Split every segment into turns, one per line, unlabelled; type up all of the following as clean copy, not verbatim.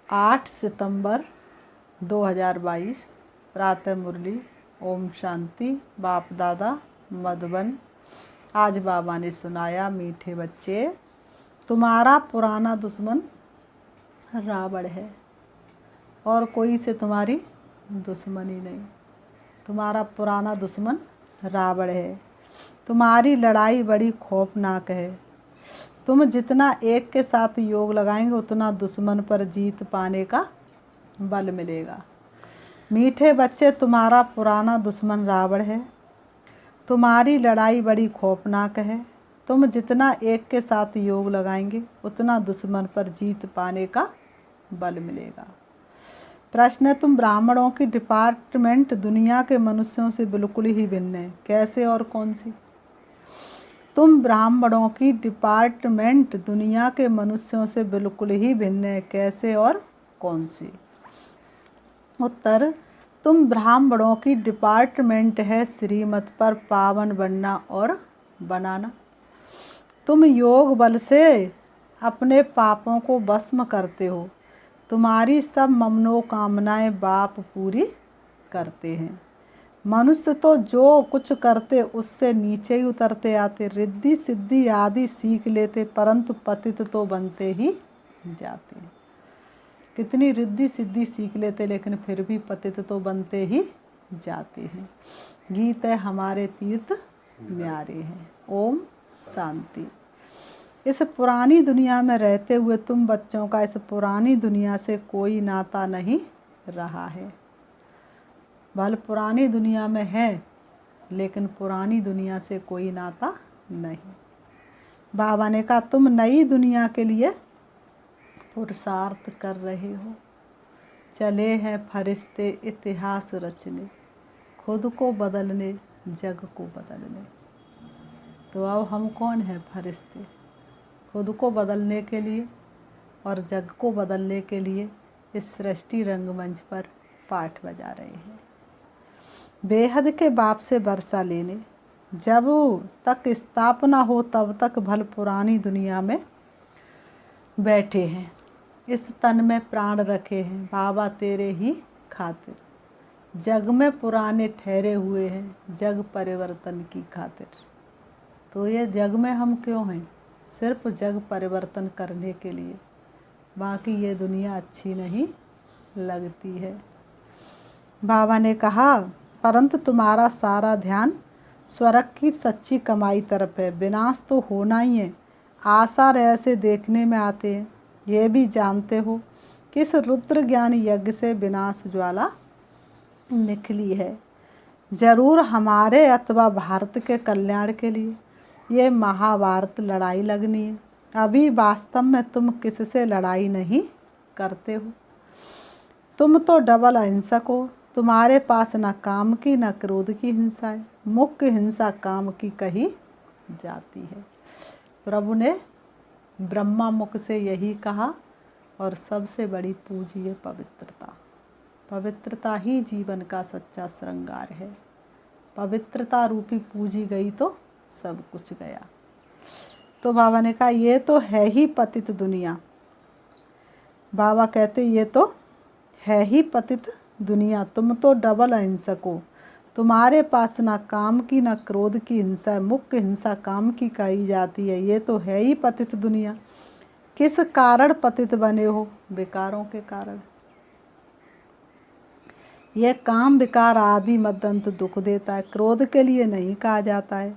8 सितंबर 2022 प्रातः मुरली। ओम शांति। बाप दादा मधुबन। आज बाबा ने सुनाया, मीठे बच्चे, तुम्हारा पुराना दुश्मन रावण है और कोई से तुम्हारी दुश्मनी नहीं। तुम्हारा पुराना दुश्मन रावण है। तुम्हारी लड़ाई बड़ी खौफनाक है। तुम जितना एक के साथ योग लगाएंगे उतना दुश्मन पर जीत पाने का बल मिलेगा। मीठे बच्चे, तुम्हारा पुराना दुश्मन रावण है। तुम्हारी लड़ाई बड़ी खौफनाक है। तुम जितना एक के साथ योग लगाएंगे उतना दुश्मन पर जीत पाने का बल मिलेगा। प्रश्न है, तुम ब्राह्मणों की डिपार्टमेंट दुनिया के मनुष्यों से बिल्कुल ही भिन्न है, कैसे और कौन सी? तुम ब्राह्मणों की डिपार्टमेंट दुनिया के मनुष्यों से बिल्कुल ही भिन्न है, कैसे और कौन सी? उत्तर, तुम ब्राह्मणों की डिपार्टमेंट है श्रीमत पर पावन बनना और बनाना। तुम योग बल से अपने पापों को भस्म करते हो। तुम्हारी सब मनोकामनाएं बाप पूरी करते हैं। मनुष्य तो जो कुछ करते उससे नीचे ही उतरते आते, रिद्धि सिद्धि आदि सीख लेते, परंतु पतित तो बनते ही जाते हैं। कितनी रिद्धि सिद्धि सीख लेते लेकिन फिर भी पतित तो बनते ही जाते हैं। गीत है, हमारे तीर्थ न्यारे हैं। ओम शांति। इस पुरानी दुनिया में रहते हुए तुम बच्चों का इस पुरानी दुनिया से कोई नाता नहीं रहा है। भले पुरानी दुनिया में है लेकिन पुरानी दुनिया से कोई नाता नहीं। बाबा ने कहा, तुम नई दुनिया के लिए पुरुषार्थ कर रहे हो। चले हैं फरिश्ते इतिहास रचने, खुद को बदलने, जग को बदलने। तो अब हम कौन हैं? फरिश्ते। खुद को बदलने के लिए और जग को बदलने के लिए इस सृष्टि रंगमंच पर पाठ बजा रहे हैं। बेहद के बाप से वर्षा लेने, जब तक स्थापना हो तब तक भल पुरानी दुनिया में बैठे हैं। इस तन में प्राण रखे हैं बाबा तेरे ही खातिर। जग में पुराने ठहरे हुए हैं, जग परिवर्तन की खातिर। तो ये जग में हम क्यों हैं? सिर्फ जग परिवर्तन करने के लिए। बाकी ये दुनिया अच्छी नहीं लगती है। बाबा ने कहा, परंतु तुम्हारा सारा ध्यान स्वर्ग की सच्ची कमाई तरफ है। विनाश तो होना ही है। आसार ऐसे देखने में आते हैं, ये भी जानते हो कि इस रुद्र ज्ञान यज्ञ से विनाश ज्वाला निकली है। जरूर हमारे अथवा भारत के कल्याण के लिए ये महाभारत लड़ाई लगनी है। अभी वास्तव में तुम किससे लड़ाई नहीं करते हो। तुम तो डबल अहिंसक हो। तुम्हारे पास न काम की न क्रोध की हिंसा है। मुख्य हिंसा काम की कही जाती है। प्रभु ने ब्रह्मा मुख से यही कहा और सबसे बड़ी पूंजी है पवित्रता। पवित्रता ही जीवन का सच्चा श्रृंगार है। पवित्रता रूपी पूजी गई तो सब कुछ गया। तो बाबा ने कहा, ये तो है ही पतित दुनिया। बाबा कहते, ये तो है ही पतित दुनिया। तुम तो डबल अहिंसक हो। तुम्हारे पास ना काम की ना क्रोध की हिंसा है। मुख्य हिंसा काम की कही जाती है। ये तो है ही पतित दुनिया। किस कारण पतित बने हो? विकारों के कारण। यह काम विकार आदि मद्दंत दुख देता है। क्रोध के लिए नहीं कहा जाता है।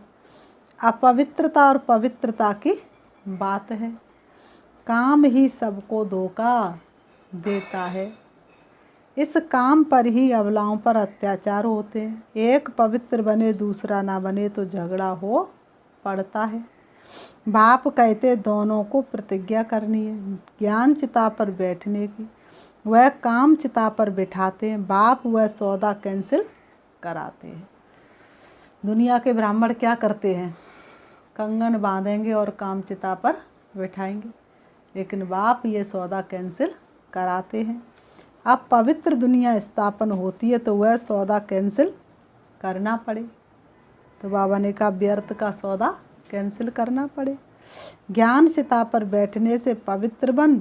अपवित्रता और पवित्रता की बात है। काम ही सबको धोखा देता है। इस काम पर ही अबलाओं पर अत्याचार होते हैं। एक पवित्र बने दूसरा ना बने तो झगड़ा हो पड़ता है। बाप कहते दोनों को प्रतिज्ञा करनी है। ज्ञान चिता पर बैठने की, वह काम चिता पर बिठाते हैं। बाप वह सौदा कैंसिल कराते हैं। दुनिया के ब्राह्मण क्या करते हैं? कंगन बांधेंगे और काम चिता पर बिठाएंगे, लेकिन बाप ये सौदा कैंसिल कराते हैं। अब पवित्र दुनिया स्थापन होती है तो वह सौदा कैंसिल करना पड़े। तो बाबा ने कहा, व्यर्थ का सौदा कैंसिल करना पड़े। ज्ञान चिता पर बैठने से पवित्र बन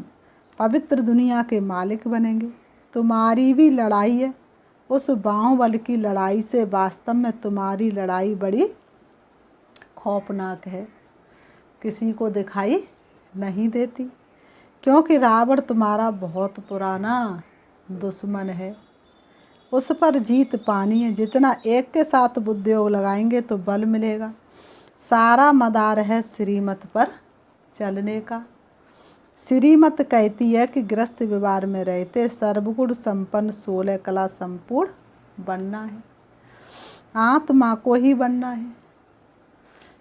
पवित्र दुनिया के मालिक बनेंगे। तुम्हारी भी लड़ाई है, उस बाहुबल की लड़ाई से वास्तव में तुम्हारी लड़ाई बड़ी खौफनाक है, किसी को दिखाई नहीं देती, क्योंकि रावण तुम्हारा बहुत पुराना दुश्मन है। उस पर जीत पानी है। जितना एक के साथ बुद्धियोग लगाएंगे तो बल मिलेगा। सारा मदार है श्रीमत पर चलने का। श्रीमत कहती है कि गृहस्थ व्यवहार में रहते सर्वगुण संपन्न 16 कला संपूर्ण बनना है, आत्मा को ही बनना है।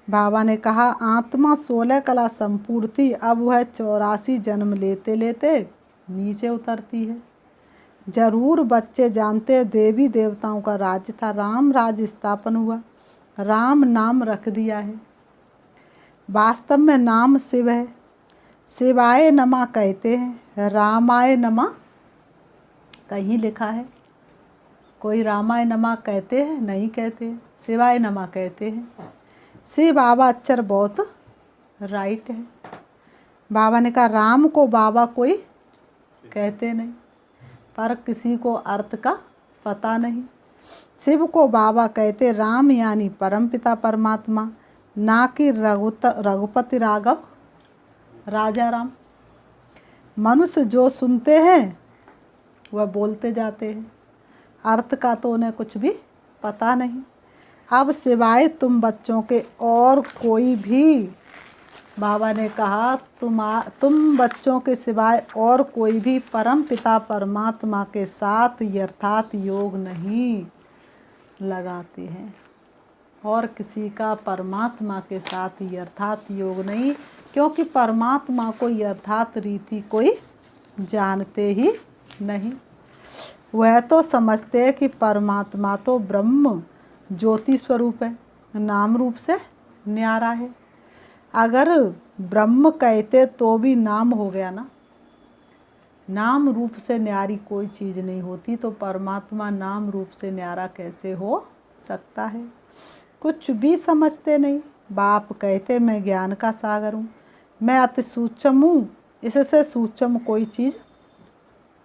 बाबा ने कहा आत्मा 16 कला संपूर्ण थी, अब वह 84 जन्म लेते लेते नीचे उतरती है। जरूर बच्चे जानते देवी देवताओं का राज्य था, राम राज्य स्थापन हुआ, राम नाम रख दिया है। वास्तव में नाम शिव है। शिवाय नमः कहते हैं, रामाय नमः कहीं लिखा है? कोई रामाय नमः कहते हैं? नहीं कहते, शिवाय नमः कहते हैं। शिव बाबा अक्षर बहुत राइट है। बाबा ने कहा राम को बाबा कोई कहते नहीं, पर किसी को अर्थ का पता नहीं। शिव को बाबा कहते, राम यानी परमपिता परमात्मा, ना कि रघुपति राघव राजा राम। मनुष्य जो सुनते हैं वह बोलते जाते हैं, अर्थ का तो उन्हें कुछ भी पता नहीं। अब सिवाय तुम बच्चों के और कोई भी, बाबा ने कहा तुम बच्चों के सिवाय और कोई भी परम पिता परमात्मा के साथ यथार्थ योग नहीं लगाते हैं, और किसी का परमात्मा के साथ यथार्थ योग नहीं, क्योंकि परमात्मा को यथार्थ रीति कोई जानते ही नहीं। वह तो समझते हैं कि परमात्मा तो ब्रह्म ज्योति स्वरूप है, नाम रूप से न्यारा है। अगर ब्रह्म कहते तो भी नाम हो गया ना, नाम रूप से न्यारी कोई चीज़ नहीं होती, तो परमात्मा नाम रूप से न्यारा कैसे हो सकता है? कुछ भी समझते नहीं। बाप कहते मैं ज्ञान का सागर हूँ, मैं अति सूक्ष्म हूँ, इससे सूक्ष्म कोई चीज़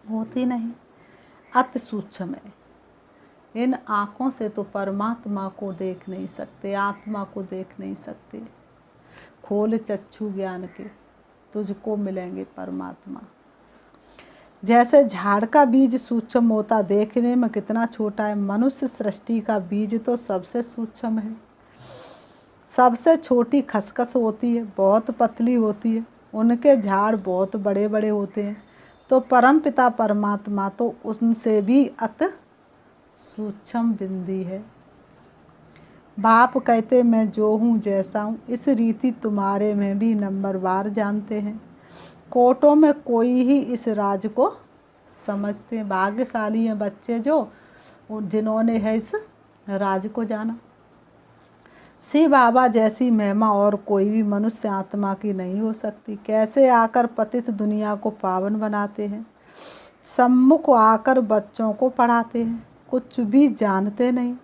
होती नहीं, अति सूक्ष्म है। इन आँखों से तो परमात्मा को देख नहीं सकते, आत्मा को देख नहीं सकते। खोल चक्षु ज्ञान के, तुझको मिलेंगे परमात्मा। जैसे झाड़ का बीज सूक्ष्म होता, देखने में कितना छोटा है, मनुष्य सृष्टि का बीज तो सबसे सूक्ष्म है। सबसे छोटी खसखस होती है, बहुत पतली होती है, उनके झाड़ बहुत बड़े बड़े होते हैं, तो परम पिता परमात्मा तो उनसे भी अति सूक्ष्म बिंदी है। बाप कहते मैं जो हूँ जैसा हूँ, इस रीति तुम्हारे में भी नंबरवार जानते हैं। कोटों में कोई ही इस राज को समझते हैं। भाग्यशाली हैं बच्चे जो जिन्होंने है इस राज को जाना। शिव बाबा जैसी महिमा और कोई भी मनुष्य आत्मा की नहीं हो सकती। कैसे आकर पतित दुनिया को पावन बनाते हैं, सम्मुख आकर बच्चों को पढ़ाते हैं। कुछ भी जानते नहीं,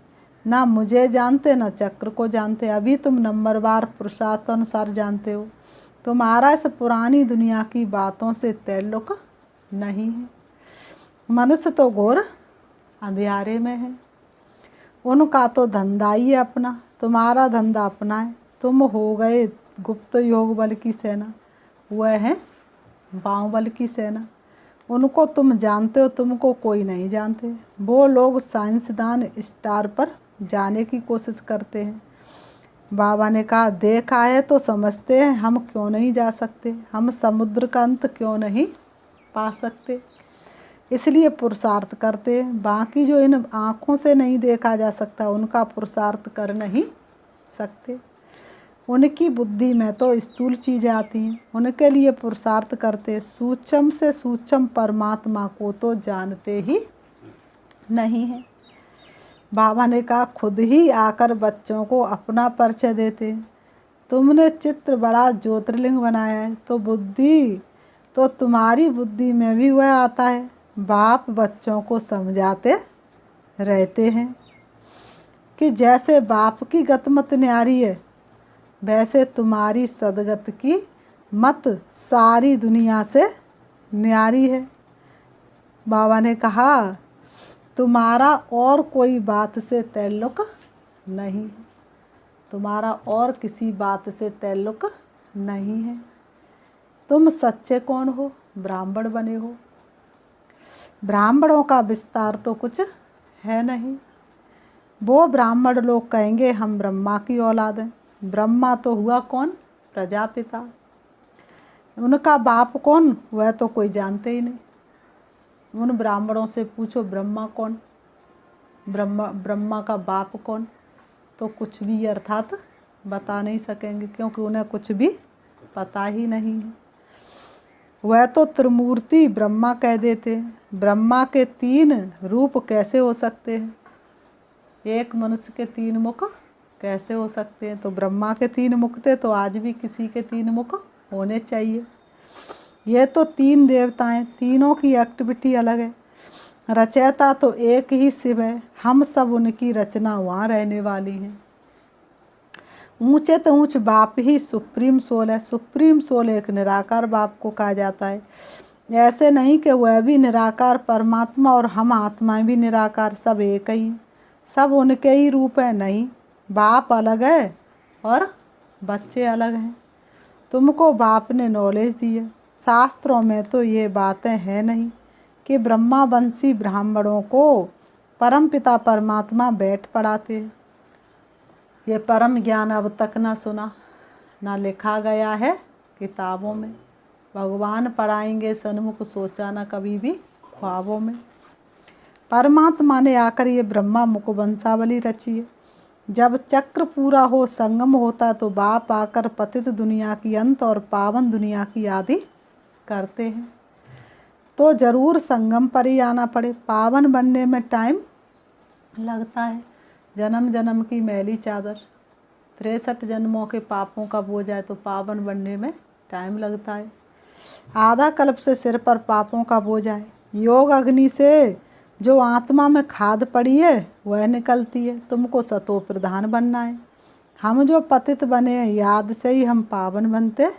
ना मुझे जानते ना चक्र को जानते। अभी तुम नंबरवार पुरुषार्थ अनुसार जानते हो। तुम्हारा इस पुरानी दुनिया की बातों से ताल्लुक नहीं है। मनुष्य तो घोर अंधियारे में है, उनका तो धंधा ही है अपना, तुम्हारा धंधा अपना है। तुम हो गए गुप्त योग बल की सेना, वह है बाहुबल की सेना। उनको तुम जानते हो, तुमको कोई नहीं जानते। वो लोग साइंसदान स्टार पर जाने की कोशिश करते हैं। बाबा ने कहा देखा है तो समझते हैं, हम क्यों नहीं जा सकते? हम समुद्र का अंत क्यों नहीं पा सकते? इसलिए पुरुषार्थ करते हैं। बाकी जो इन आँखों से नहीं देखा जा सकता, उनका पुरुषार्थ कर नहीं सकते। उनकी बुद्धि में तो स्थूल चीज़ें आती हैं, उनके लिए पुरुषार्थ करते। सूक्ष्म से सूक्ष्म परमात्मा को तो जानते ही नहीं है। बाबा ने कहा खुद ही आकर बच्चों को अपना परिचय देते। तुमने चित्र बड़ा ज्योतिर्लिंग बनाया है, तो बुद्धि तो तुम्हारी बुद्धि में भी वह आता है। बाप बच्चों को समझाते रहते हैं कि जैसे बाप की गतमत न्यारी है, वैसे तुम्हारी सदगत की मत सारी दुनिया से न्यारी है। बाबा ने कहा तुम्हारा और कोई बात से ताल्लुक नहीं है, तुम्हारा और किसी बात से ताल्लुक नहीं है। तुम सच्चे कौन हो? ब्राह्मण बने हो। ब्राह्मणों का विस्तार तो कुछ है नहीं। वो ब्राह्मण लोग कहेंगे हम ब्रह्मा की औलाद हैं। ब्रह्मा तो हुआ कौन? प्रजापिता। उनका बाप कौन? वह तो कोई जानते ही नहीं। उन ब्राह्मणों से पूछो ब्रह्मा कौन, ब्रह्मा का बाप कौन, तो कुछ भी अर्थात बता नहीं सकेंगे, क्योंकि उन्हें कुछ भी पता ही नहीं है। वह तो त्रिमूर्ति ब्रह्मा कह देते हैं। ब्रह्मा के 3 रूप कैसे हो सकते हैं? एक मनुष्य के 3 मुख कैसे हो सकते हैं? तो ब्रह्मा के 3 मुख थे, तो आज भी किसी के 3 मुख होने चाहिए। ये तो 3 देवताएं, तीनों की एक्टिविटी अलग है। रचयिता तो एक ही शिव है, हम सब उनकी रचना वहाँ रहने वाली हैं। ऊंचे तो ऊंच बाप ही सुप्रीम सोल है। सुप्रीम सोल एक निराकार बाप को कहा जाता है। ऐसे नहीं कि वह भी निराकार परमात्मा और हम आत्माएं भी निराकार, सब एक ही, सब उनके ही रूप है। नहीं, बाप अलग है और बच्चे अलग हैं। तुमको बाप ने नॉलेज दी है। शास्त्रों में तो ये बातें हैं नहीं कि ब्रह्मावंशी ब्राह्मणों को परमपिता परमात्मा बैठ पढ़ाते हैं। ये परम ज्ञान अब तक ना सुना, ना लिखा गया है किताबों में। भगवान पढ़ाएंगे सन्मुख, सोचा ना कभी भी ख्वाबों में। परमात्मा ने आकर ये ब्रह्मा मुख वंशावली रची है। जब चक्र पूरा हो, संगम होता, तो बाप आकर पतित दुनिया की अंत और पावन दुनिया की आदि करते हैं। तो जरूर संगम पर ही आना पड़े। पावन बनने में टाइम लगता है। जन्म जन्म की मैली चादर, 63 जन्मों के पापों का बोझ है, तो पावन बनने में टाइम लगता है। आधा कल्प से सिर पर पापों का बोझ है। योग अग्नि से जो आत्मा में खाद पड़ी है वह निकलती है। तुमको सतो प्रधान बनना है। हम जो पतित बने हैं, याद से ही हम पावन बनते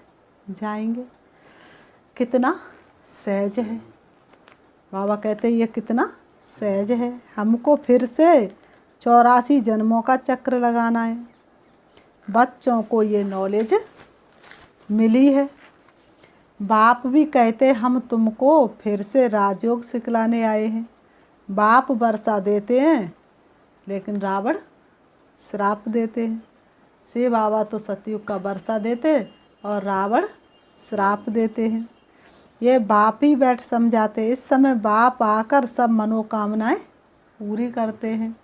जाएंगे। कितना सहज है। बाबा कहते हैं ये कितना सहज है। हमको फिर से 84 जन्मों का चक्र लगाना है। बच्चों को ये नॉलेज मिली है। बाप भी कहते हम तुमको फिर से राजयोग सिखलाने आए हैं। बाप वर्षा देते हैं, लेकिन रावण श्राप देते हैं। शिव बाबा तो सतयुग का वर्षा देते और रावण श्राप देते हैं। ये बाप ही बैठ समझाते। इस समय बाप आकर सब मनोकामनाएं पूरी करते हैं।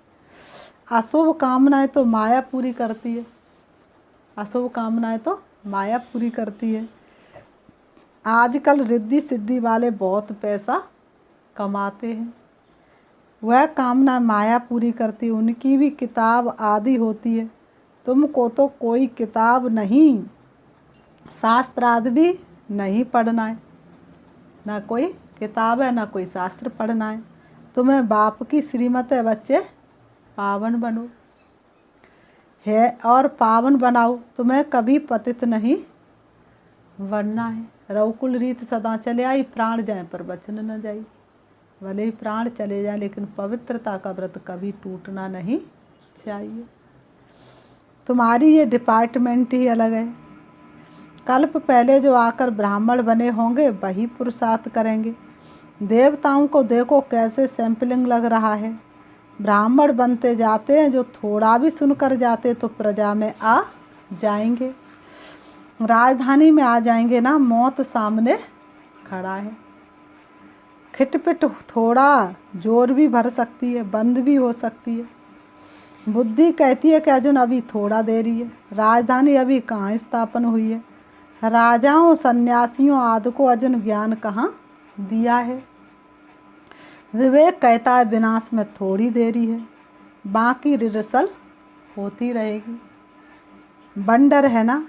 अशुभ कामनाएं तो माया पूरी करती है। अशुभ कामनाएं तो माया पूरी करती है। आजकल रिद्धि सिद्धि वाले बहुत पैसा कमाते हैं। वह कामना माया पूरी करती है। उनकी भी किताब आदि होती है। तुमको तो कोई किताब नहीं, शास्त्र आदि भी नहीं पढ़ना है। ना कोई किताब है, ना कोई शास्त्र पढ़ना है। तुम्हें बाप की श्रीमत है, बच्चे पावन बनो है और पावन बनाओ। तुम्हें कभी पतित नहीं बनना है। रघुकुल रीत सदा चले आई, प्राण जाए पर वचन न जाई। भले ही प्राण चले जाए, लेकिन पवित्रता का व्रत कभी टूटना नहीं चाहिए। तुम्हारी ये डिपार्टमेंट ही अलग है। कल्प पहले जो आकर ब्राह्मण बने होंगे वही पुरुषार्थ करेंगे। देवताओं को देखो कैसे सैंपलिंग लग रहा है। ब्राह्मण बनते जाते हैं, जो थोड़ा भी सुनकर जाते तो प्रजा में आ जाएंगे, राजधानी में आ जाएंगे ना। मौत सामने खड़ा है। खिटपिट थोड़ा जोर भी भर सकती है, बंद भी हो सकती है। बुद्धि कहती है कि अर्जुन अभी थोड़ा देरी है। राजधानी अभी कहाँ स्थापन हुई है। राजाओं सन्यासियों आदि को अर्जुन ज्ञान कहाँ दिया है। विवेक कहता है विनाश में थोड़ी देरी है, बाकी रिहर्सल होती रहेगी। बंडर है ना,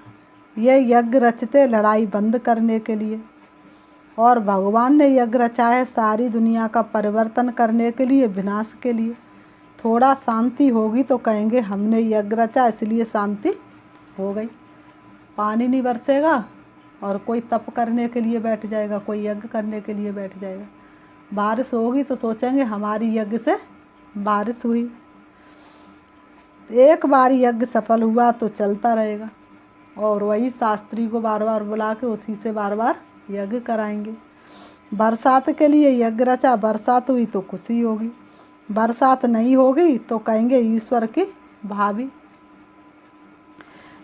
ये यज्ञ रचते लड़ाई बंद करने के लिए, और भगवान ने यज्ञ रचा है सारी दुनिया का परिवर्तन करने के लिए, विनाश के लिए। थोड़ा शांति होगी तो कहेंगे हमने यज्ञ रचा इसलिए शांति हो गई। पानी नहीं बरसेगा और कोई तप करने के लिए बैठ जाएगा, कोई यज्ञ करने के लिए बैठ जाएगा। बारिश होगी तो सोचेंगे हमारी यज्ञ से बारिश हुई। एक बार यज्ञ सफल हुआ तो चलता रहेगा, और वही शास्त्री को बार बार बुला के उसी से बार बार यज्ञ कराएंगे। बरसात के लिए यज्ञ रचा, बरसात हुई तो खुशी होगी, बरसात नहीं होगी तो कहेंगे ईश्वर की भाभी।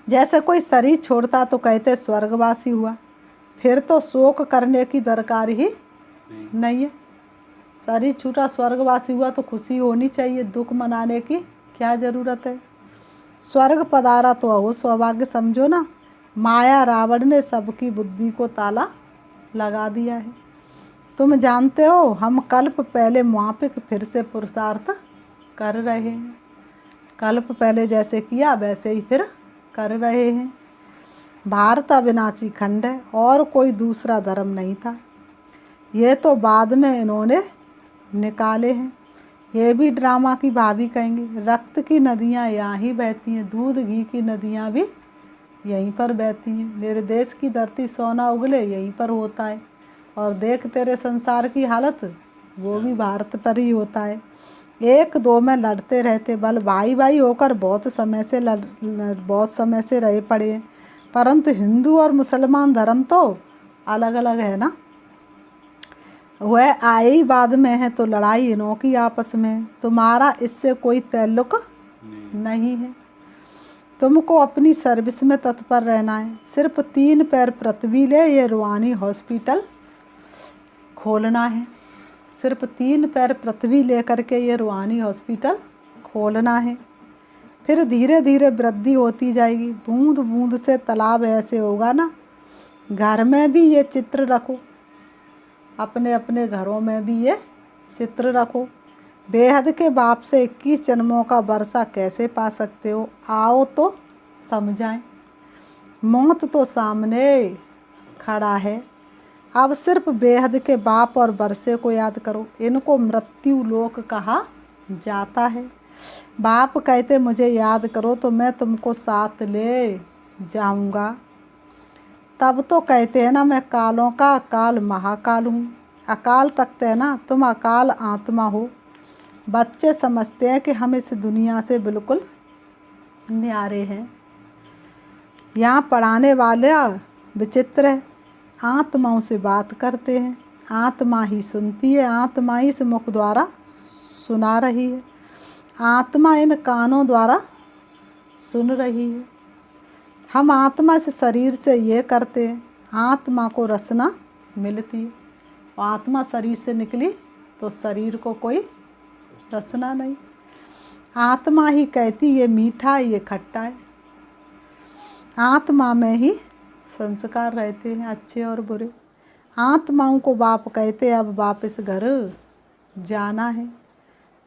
जैसे कोई शरीर छोड़ता तो कहते स्वर्गवासी हुआ, फिर तो शोक करने की दरकार ही नहीं है। शरीर छूटा स्वर्गवासी हुआ तो खुशी होनी चाहिए, दुख मनाने की क्या ज़रूरत है। स्वर्ग पधारा तो अहो सौभाग्य समझो ना। माया रावण ने सबकी बुद्धि को ताला लगा दिया है। तुम जानते हो हम कल्प पहले मापिक फिर से पुरुषार्थ कर रहे हैं। कल्प पहले जैसे किया वैसे ही फिर कर रहे हैं। भारत अविनाशी खंड है और कोई दूसरा धर्म नहीं था, ये तो बाद में इन्होंने निकाले हैं। ये भी ड्रामा की भाभी कहेंगे। रक्त की नदियाँ यहाँ ही बहती हैं, दूध घी की नदियाँ भी यहीं पर बहती हैं। मेरे देश की धरती सोना उगले यहीं पर होता है, और देख तेरे संसार की हालत वो भी भारत पर ही होता है। एक दो में लड़ते रहते, बल भाई भाई होकर बहुत समय से रहे पड़े हैं, परंतु हिंदू और मुसलमान धर्म तो अलग अलग है ना। वह आए ही बाद में है तो लड़ाई इनों की आपस में, तुम्हारा इससे कोई ताल्लुक नहीं है। तुमको अपनी सर्विस में तत्पर रहना है। सिर्फ 3 पैर पृथ्वी ले ये रूहानी हॉस्पिटल खोलना है। सिर्फ 3 पैर पृथ्वी लेकर के ये रूहानी हॉस्पिटल खोलना है। फिर धीरे धीरे वृद्धि होती जाएगी, बूंद बूंद से तालाब ऐसे होगा ना। घर में भी ये चित्र रखो, अपने अपने घरों में भी ये चित्र रखो। बेहद के बाप से 21 जन्मों का वर्षा कैसे पा सकते हो, आओ तो समझाएं। मौत तो सामने खड़ा है, अब सिर्फ बेहद के बाप और वर्षे को याद करो। इनको मृत्यु लोक कहा जाता है। बाप कहते मुझे याद करो तो मैं तुमको साथ ले जाऊंगा। तब तो कहते हैं ना मैं कालों का अकाल महाकाल हूँ। अकाल तकते हैं ना, तुम अकाल आत्मा हो। बच्चे समझते हैं कि हम इस दुनिया से बिल्कुल न्यारे हैं। यहाँ पढ़ाने वाले विचित्र है, आत्माओं से बात करते हैं, आत्मा ही सुनती है, आत्मा ही इस मुख द्वारा सुना रही है, आत्मा इन कानों द्वारा सुन रही है। हम आत्मा से शरीर से ये करते हैं, आत्मा को रसना मिलती है, और आत्मा शरीर से निकली तो शरीर को कोई रसना नहीं। आत्मा ही कहती ये मीठा है ये खट्टा है। आत्मा में ही संस्कार रहते हैं अच्छे और बुरे। आत्माओं को बाप कहते अब वापस घर जाना है।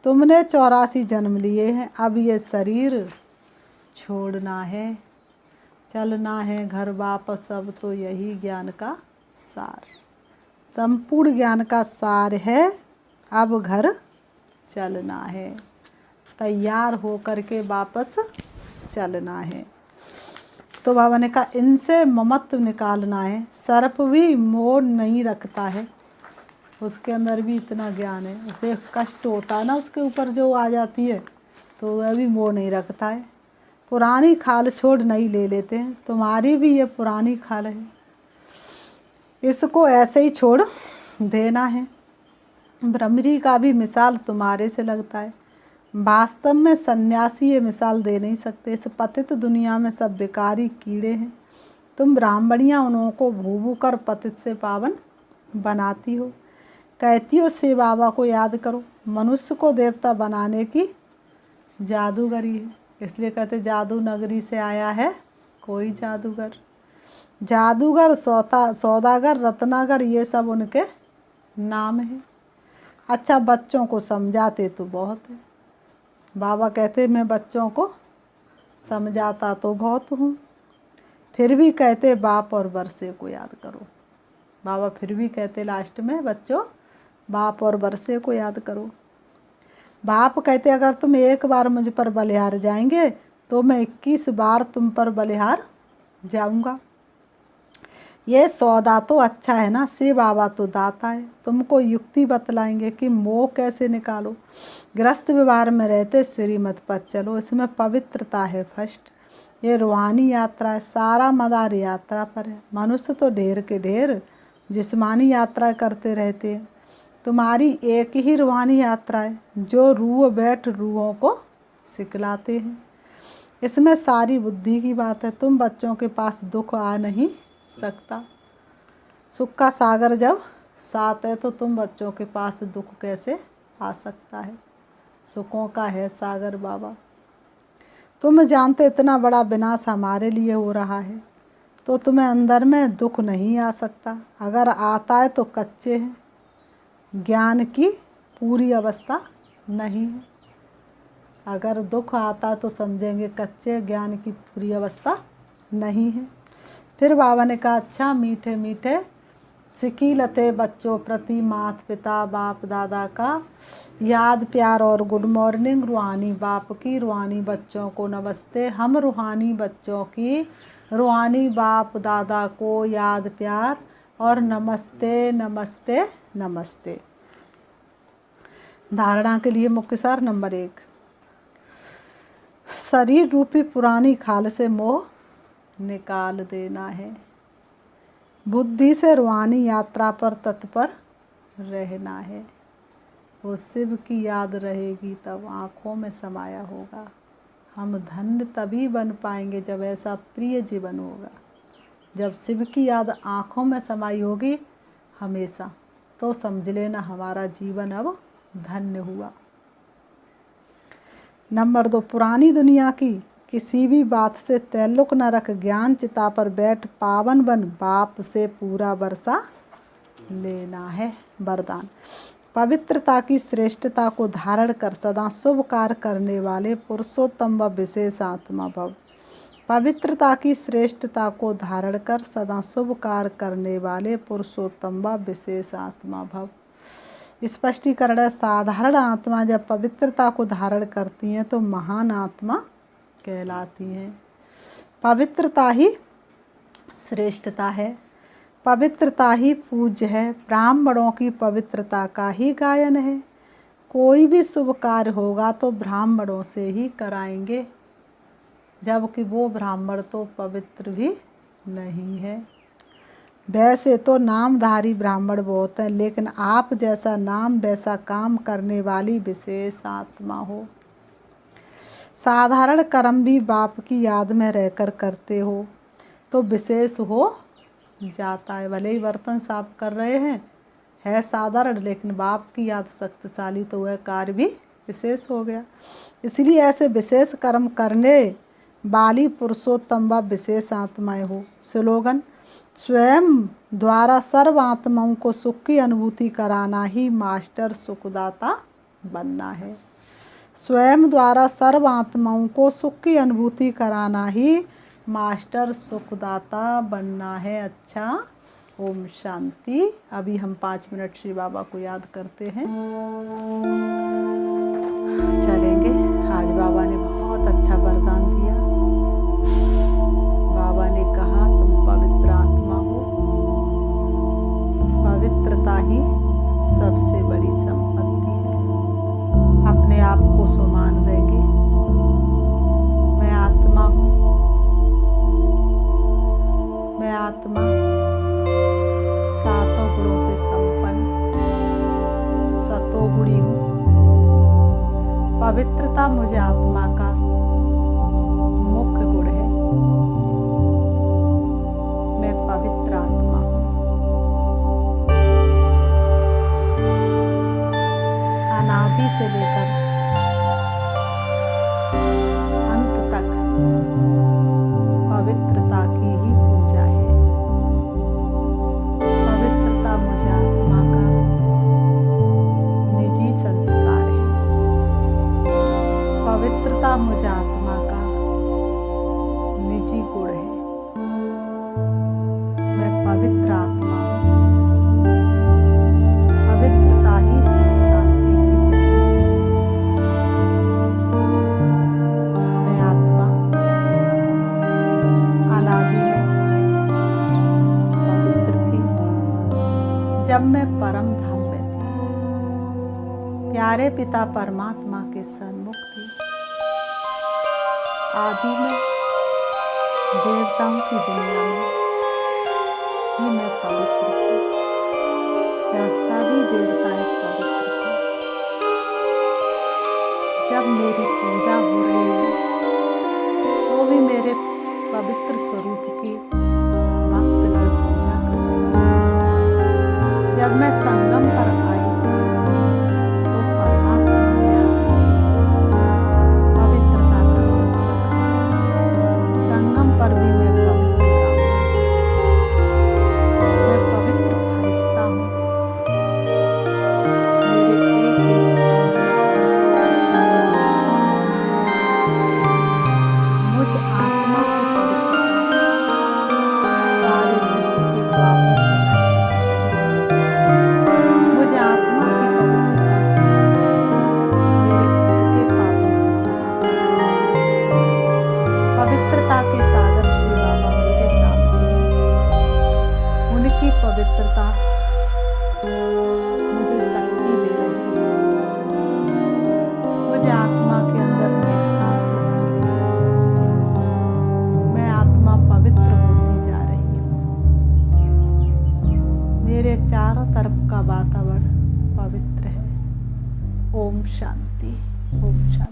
तुमने 84 जन्म लिए हैं, अब ये शरीर छोड़ना है, चलना है घर वापस। अब तो यही ज्ञान का सार, संपूर्ण ज्ञान का सार है। अब घर चलना है, तैयार होकर के वापस चलना है। तो बाबा ने कहा इनसे ममत्व निकालना है। सर्प भी मोह नहीं रखता है, उसके अंदर भी इतना ज्ञान है। उसे कष्ट होता है ना उसके ऊपर जो आ जाती है, तो वह भी मोह नहीं रखता है। पुरानी खाल छोड़ नई ले लेते हैं, तुम्हारी भी ये पुरानी खाल है, इसको ऐसे ही छोड़ देना है। ब्रह्मरी का भी मिसाल तुम्हारे से लगता है। वास्तव में सन्यासी ये मिसाल दे नहीं सकते। इस पतित दुनिया में सब बेकारी कीड़े हैं। तुम ब्राह्मणियाँ उनको भू कर पतित से पावन बनाती हो। कहती हो शिव बाबा को याद करो। मनुष्य को देवता बनाने की जादूगरी है, इसलिए कहते जादू नगरी से आया है कोई जादूगर। जादूगर, सौदागर, रत्नागर, ये सब उनके नाम है। अच्छा, बच्चों को समझाते तो बहुत है। बाबा कहते मैं बच्चों को समझाता तो बहुत हूँ, फिर भी कहते बाप और वर्षे को याद करो। बाबा फिर भी कहते लास्ट में बच्चों बाप और वर्षे को याद करो। बाप कहते अगर तुम एक बार मुझ पर बलिहार जाएंगे तो मैं 21 बार तुम पर बलिहार जाऊंगा। ये सौदा तो अच्छा है ना, शिव बाबा तो दाता है। तुमको युक्ति बतलाएंगे कि मोह कैसे निकालो। गृहस्थ व्यवहार में रहते श्रीमत पर चलो, इसमें पवित्रता है फर्स्ट। ये रूहानी यात्रा है, सारा मदार यात्रा पर है। मनुष्य तो ढेर के ढेर जिस्मानी यात्रा करते रहते हैं, तुम्हारी एक ही रूहानी यात्रा है जो रूह बैठ रूहों को सिखलाते हैं। इसमें सारी बुद्धि की बात है। तुम बच्चों के पास दुख आ नहीं सकता। सुख का सागर जब साथ है तो तुम बच्चों के पास दुख कैसे आ सकता है। सुखों का है सागर बाबा। तुम जानते इतना बड़ा विनाश हमारे लिए हो रहा है तो तुम्हें अंदर में दुख नहीं आ सकता। अगर आता है तो कच्चे हैं, ज्ञान की पूरी अवस्था नहीं है। अगर दुख आता तो समझेंगे कच्चे, ज्ञान की पूरी अवस्था नहीं है। फिर बाबा ने कहा अच्छा मीठे मीठे सिकीलते बच्चों प्रति माता पिता बाप दादा का याद प्यार और गुड मॉर्निंग। रूहानी बाप की रूहानी बच्चों को नमस्ते। हम रूहानी बच्चों की रूहानी बाप दादा को याद प्यार और नमस्ते नमस्ते नमस्ते। धारणा के लिए मुख्य सार नंबर 1, शरीर रूपी पुरानी खाल से मोह निकाल देना है। बुद्धि से रूहानी यात्रा पर तत्पर रहना है। वो शिव की याद रहेगी तब आँखों में समाया होगा। हम धन्य तभी बन पाएंगे जब ऐसा प्रिय जीवन होगा। जब शिव की याद आँखों में समाई होगी हमेशा, तो समझ लेना हमारा जीवन अब धन्य हुआ। नंबर 2, पुरानी दुनिया की किसी भी बात से ताल्लुक न रख ज्ञान चिता पर बैठ पावन बन बाप से पूरा वर्षा लेना है। वरदान, पवित्रता की श्रेष्ठता को धारण कर सदा शुभ कार्य करने वाले पुरुषोत्तम व विशेष आत्मा भव। पवित्रता की श्रेष्ठता को धारण कर सदा शुभ कार्य करने वाले पुरुषोत्तम व विशेष आत्मा भव। स्पष्टीकरण है, साधारण आत्मा जब पवित्रता को धारण करती हैं तो महान आत्मा कहलाती हैं। पवित्रता ही श्रेष्ठता है, पवित्रता ही पूज्य है। ब्राह्मणों की पवित्रता का ही गायन है। कोई भी शुभ कार्य होगा तो ब्राह्मणों से ही कराएंगे, जबकि वो ब्राह्मण तो पवित्र भी नहीं है। वैसे तो नामधारी ब्राह्मण बहुत हैं, लेकिन आप जैसा नाम वैसा काम करने वाली विशेष आत्मा हो। साधारण कर्म भी बाप की याद में रहकर करते हो तो विशेष हो जाता है। भले ही बर्तन साफ कर रहे हैं, है साधारण, लेकिन बाप की याद शक्तिशाली तो वह कार्य भी विशेष हो गया। इसलिए ऐसे विशेष कर्म करने वाली पुरुषोत्तम व विशेष आत्माएं हो। स्लोगन, स्वयं द्वारा सर्व आत्माओं को सुख की अनुभूति कराना ही मास्टर सुखदाता बनना है। स्वयं द्वारा सर्व आत्माओं को सुख की अनुभूति कराना ही मास्टर सुखदाता बनना है। अच्छा, ओम शांति। अभी हम 5 मिनट श्री बाबा को याद करते हैं, चलेंगे। आज बाबा ने बहुत अच्छा वरदान दिया। बाबा ने कहा तुम पवित्र आत्मा हो। पवित्रता ही सबसे बड़ी संपत्ति है। अपने आप को सम्मान देंगे। मैं आत्मा हूँ, मैं आत्मा सातों गुणों से संपन्न सतोगुणी हूँ। पवित्रता मुझे आत्मा का मुख्य गुण है। मैं पवित्र आत्मा हूँ। अनादि से लेकर अंत तक पवित्रता की ही पूजा है। पवित्रता मुझे आत्मा का निजी संस्कार है। पवित्रता मुझे प्यारे पिता परमात्मा के सन्मुख थी। आदि में देवताओं की दुनिया में ही मैं पवित्र थी, जहाँ सभी देवताएं पवित्र थे। जब मेरी पूजा हो रही है तो भी मेरे पवित्र स्वरूप की भक्तगण पूजा कर रहे हैं। जब मैं संगम पर आई तो परमात्मा ने पवित्रता का व्रत रखा। संगम पर भी मैं पवित्र ब्राह्मण हूँ, मैं पवित्र फरिश्ता हूँ। मेरे एक एक मुझ आत्मा की पवित्रता सारे विश्व के पापों को नष्ट कर रही है। मुझ आत्मा की पवित्रता मेरे खुद के पापों को समाप्त कर रही है। पवित्रता के सागर शिव बाबा मेरे सामने हैं। उनकी पवित्रता मुझे शक्ति दे रही है। मुझे आत्मा के अंदर निर्माण कर रही है। मैं आत्मा पवित्र होती जा रही हूँ। मेरे चारों तरफ का वातावरण पवित्र है। ओम शांति, ओम शांति।